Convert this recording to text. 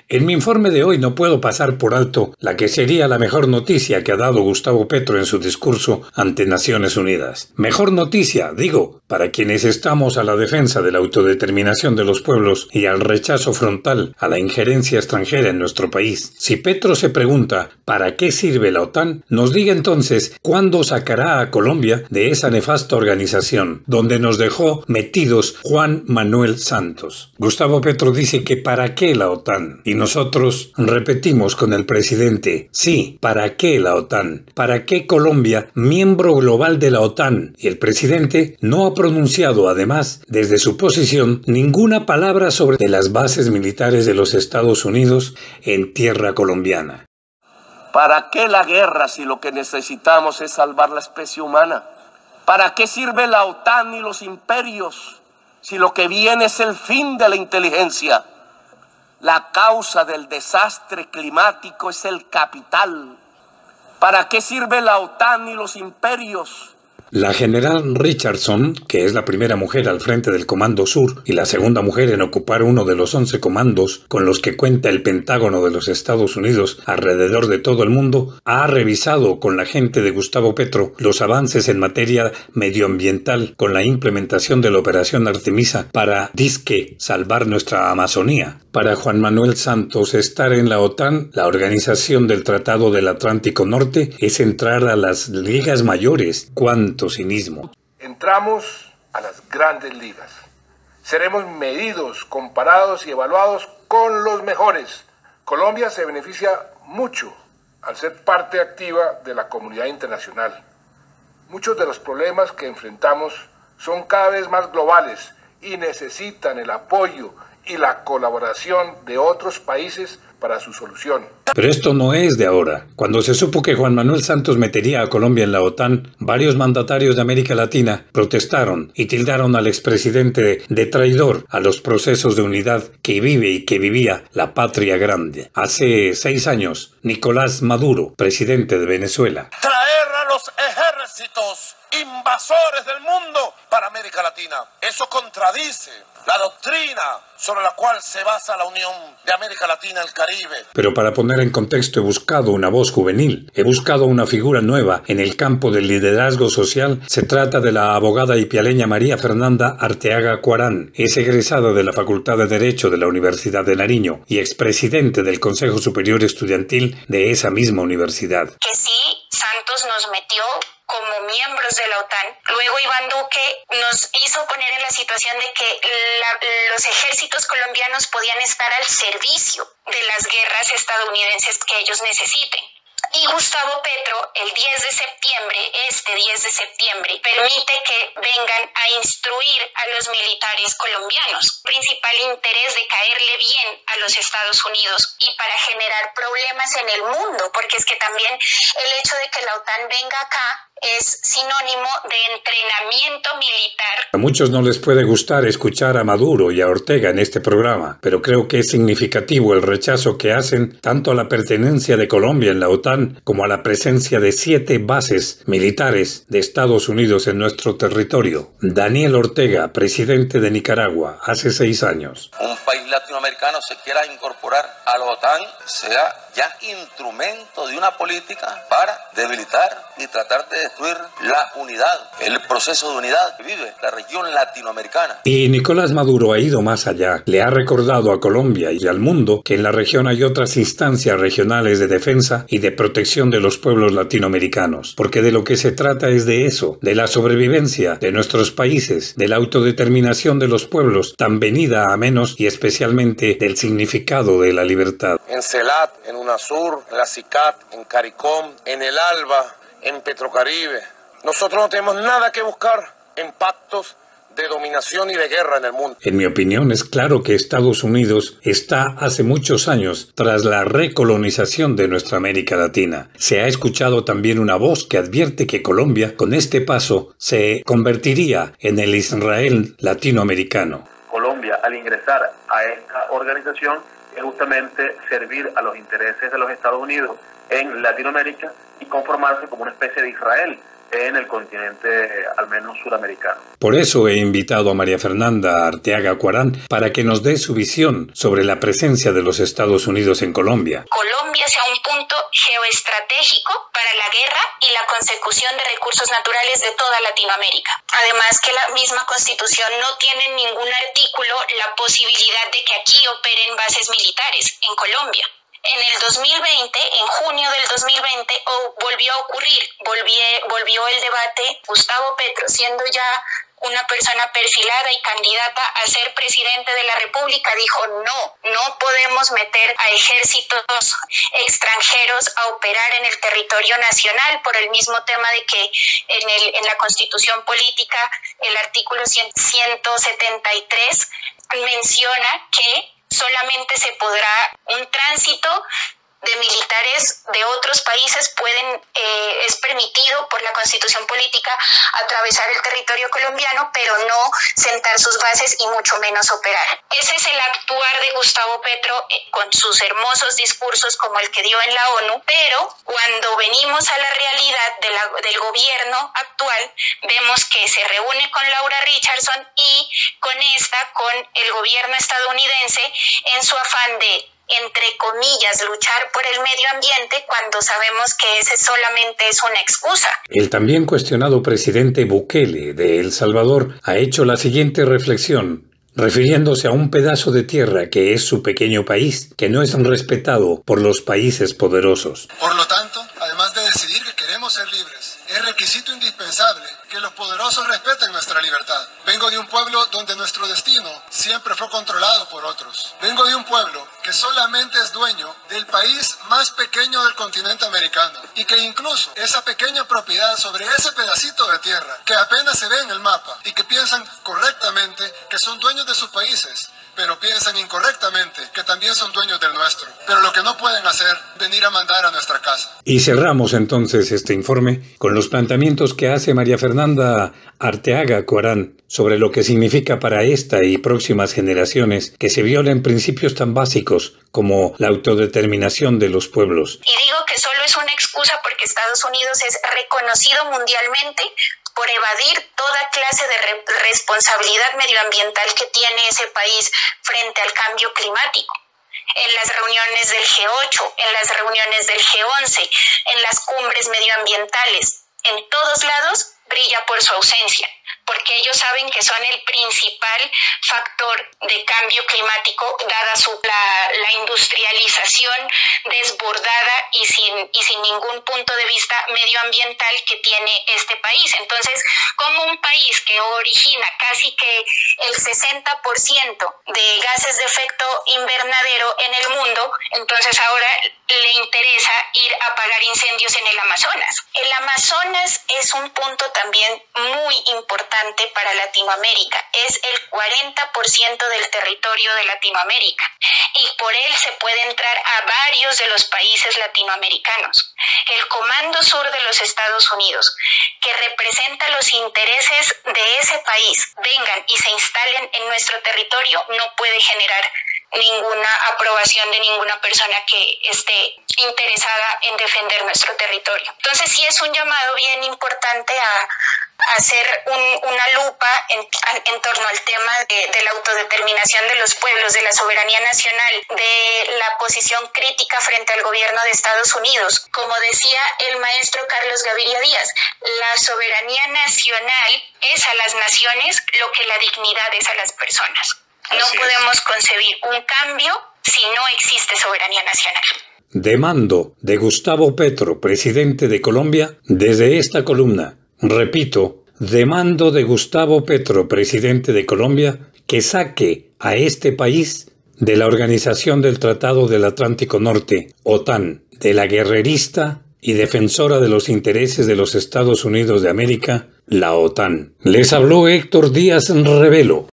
En mi informe de hoy no puedo pasar por alto la que sería la mejor noticia que ha dado Gustavo Petro en su discurso ante Naciones Unidas. Mejor noticia, digo, para quienes estamos a la defensa de la autodeterminación de los pueblos y al rechazo frontal a la injerencia extranjera en nuestro país. Si Petro se pregunta ¿para qué sirve la OTAN?, nos diga entonces cuándo sacará a Colombia de esa nefasta organización donde nos dejó metidos Juan Manuel Santos. Gustavo Petro dice que ¿para qué la OTAN? Y nosotros repetimos con el presidente, sí, ¿para qué la OTAN? ¿Para qué Colombia, miembro global de la OTAN? Y el presidente no ha pronunciado, además, desde su posición, ninguna palabra sobre las bases militares de los Estados Unidos en tierra colombiana. ¿Para qué la guerra si lo que necesitamos es salvar la especie humana? ¿Para qué sirve la OTAN y los imperios si lo que viene es el fin de la inteligencia? La causa del desastre climático es el capital. ¿Para qué sirve la OTAN y los imperios? La general Richardson, que es la primera mujer al frente del Comando Sur y la segunda mujer en ocupar uno de los 11 comandos con los que cuenta el Pentágono de los Estados Unidos alrededor de todo el mundo, ha revisado con la gente de Gustavo Petro los avances en materia medioambiental con la implementación de la Operación Artemisa para, disque, salvar nuestra Amazonía. Para Juan Manuel Santos, estar en la OTAN, la organización del Tratado del Atlántico Norte, es entrar a las ligas mayores. ¡Cuánto cinismo! Entramos a las grandes ligas. Seremos medidos, comparados y evaluados con los mejores. Colombia se beneficia mucho al ser parte activa de la comunidad internacional. Muchos de los problemas que enfrentamos son cada vez más globales y necesitan el apoyo y la colaboración de otros países para su solución. Pero esto no es de ahora. Cuando se supo que Juan Manuel Santos metería a Colombia en la OTAN, varios mandatarios de América Latina protestaron y tildaron al expresidente de traidor a los procesos de unidad que vive y que vivía la patria grande. Hace 6 años, Nicolás Maduro, presidente de Venezuela. Traer a los ejércitos invasores del mundo para América Latina. Eso contradice la doctrina sobre la cual se basa la Unión de América Latina y el Caribe. Pero para poner en contexto, he buscado una voz juvenil, he buscado una figura nueva en el campo del liderazgo social. Se trata de la abogada ipialeña María Fernanda Arteaga Cuarán. Es egresada de la Facultad de Derecho de la Universidad de Nariño y expresidente del Consejo Superior Estudiantil de esa misma universidad. Que sí, Santos nos metió como miembros de la OTAN. Luego Iván Duque nos hizo poner en la situación de que los ejércitos colombianos podían estar al servicio de las guerras estadounidenses que ellos necesiten. Y Gustavo Petro, el 10 de septiembre, este 10 de septiembre, permite que vengan a instruir a los militares colombianos. Principal interés de caerle bien a los Estados Unidos y para generar problemas en el mundo, porque es que también el hecho de que la OTAN venga acá es sinónimo de entrenamiento militar. A muchos no les puede gustar escuchar a Maduro y a Ortega en este programa, pero creo que es significativo el rechazo que hacen tanto a la pertenencia de Colombia en la OTAN como a la presencia de 7 bases militares de Estados Unidos en nuestro territorio. Daniel Ortega, presidente de Nicaragua, hace 6 años. Un país latinoamericano se quiera incorporar a la OTAN, sea ya instrumento de una política para debilitar y tratar de destruir la unidad, el proceso de unidad que vive la región latinoamericana. Y Nicolás Maduro ha ido más allá. Le ha recordado a Colombia y al mundo que en la región hay otras instancias regionales de defensa y de protección de los pueblos latinoamericanos, porque de lo que se trata es de eso, de la sobrevivencia de nuestros países, de la autodeterminación de los pueblos, tan venida a menos y especialmente del significado de la libertad. En CELAT, en UNASUR, en la CICAT, en CARICOM, en el ALBA, en Petrocaribe. Nosotros no tenemos nada que buscar en pactos de dominación y de guerra en el mundo. En mi opinión, es claro que Estados Unidos está hace muchos años tras la recolonización de nuestra América Latina. Se ha escuchado también una voz que advierte que Colombia, con este paso, se convertiría en el Israel latinoamericano. Colombia, al ingresar a esta organización, es justamente servir a los intereses de los Estados Unidos en Latinoamérica y conformarse como una especie de Israel en el continente, al menos suramericano. Por eso he invitado a María Fernanda Arteaga Cuarán para que nos dé su visión sobre la presencia de los Estados Unidos en Colombia. Colombia sea un punto geoestratégico para la guerra y la consecución de recursos naturales de toda Latinoamérica. Además que la misma Constitución no tiene en ningún artículo la posibilidad de que aquí operen bases militares en Colombia. En el 2020, en junio del 2020, volvió a ocurrir, volvió el debate. Gustavo Petro, siendo ya una persona perfilada y candidata a ser presidente de la República, dijo no podemos meter a ejércitos extranjeros a operar en el territorio nacional por el mismo tema de que en la Constitución Política el artículo 173 menciona que solamente se podrá un tránsito de militares de otros países es permitido por la Constitución Política atravesar el territorio colombiano, pero no sentar sus bases y mucho menos operar. Ese es el actuar de Gustavo Petro con sus hermosos discursos como el que dio en la ONU, pero cuando venimos a la realidad del gobierno actual, vemos que se reúne con Laura Richardson y con el gobierno estadounidense en su afán de, entre comillas, luchar por el medio ambiente, cuando sabemos que ese solamente es una excusa. El también cuestionado presidente Bukele de El Salvador ha hecho la siguiente reflexión, refiriéndose a un pedazo de tierra que es su pequeño país, que no es respetado por los países poderosos. Por lo tanto, además de decidir que queremos ser libres, es requisito indispensable que los poderosos respeten nuestra libertad. Vengo de un pueblo donde nuestro destino siempre fue controlado por otros. Vengo de un pueblo que solamente es dueño del país más pequeño del continente americano y que incluso esa pequeña propiedad sobre ese pedacito de tierra que apenas se ve en el mapa y que piensan correctamente que son dueños de sus países, pero piensan incorrectamente que también son dueños del nuestro. Pero lo que no pueden hacer, venir a mandar a nuestra casa. Y cerramos entonces este informe con los planteamientos que hace María Fernanda Arteaga Cuarán sobre lo que significa para esta y próximas generaciones que se violen principios tan básicos como la autodeterminación de los pueblos. Y digo que solo es una excusa porque Estados Unidos es reconocido mundialmente por evadir toda clase de responsabilidad medioambiental que tiene ese país frente al cambio climático. En las reuniones del G8, en las reuniones del G11, en las cumbres medioambientales, en todos lados brilla por su ausencia, porque ellos saben que son el principal factor de cambio climático, dada la industrialización desbordada y sin ningún punto de vista medioambiental que tiene este país. Entonces, como un país que origina casi que el 60% de gases de efecto invernadero en el mundo, entonces ahora le interesa ir a apagar incendios en el Amazonas. El Amazonas es un punto también muy importante para Latinoamérica. Es el 40% del territorio de Latinoamérica y por él se puede entrar a varios de los países latinoamericanos. El Comando Sur de los Estados Unidos, que representa los intereses de ese país, vengan y se instalen en nuestro territorio, no puede generar ninguna aprobación de ninguna persona que esté interesada en defender nuestro territorio. Entonces sí es un llamado bien importante a hacer una lupa en torno al tema de la autodeterminación de los pueblos, de la soberanía nacional, de la posición crítica frente al gobierno de Estados Unidos. Como decía el maestro Carlos Gaviria Díaz, la soberanía nacional es a las naciones lo que la dignidad es a las personas. No podemos concebir un cambio si no existe soberanía nacional. Demando de Gustavo Petro, presidente de Colombia, desde esta columna. Repito, demando de Gustavo Petro, presidente de Colombia, que saque a este país de la Organización del Tratado del Atlántico Norte, OTAN, de la guerrerista y defensora de los intereses de los Estados Unidos de América, la OTAN. Les habló Héctor Díaz Revelo.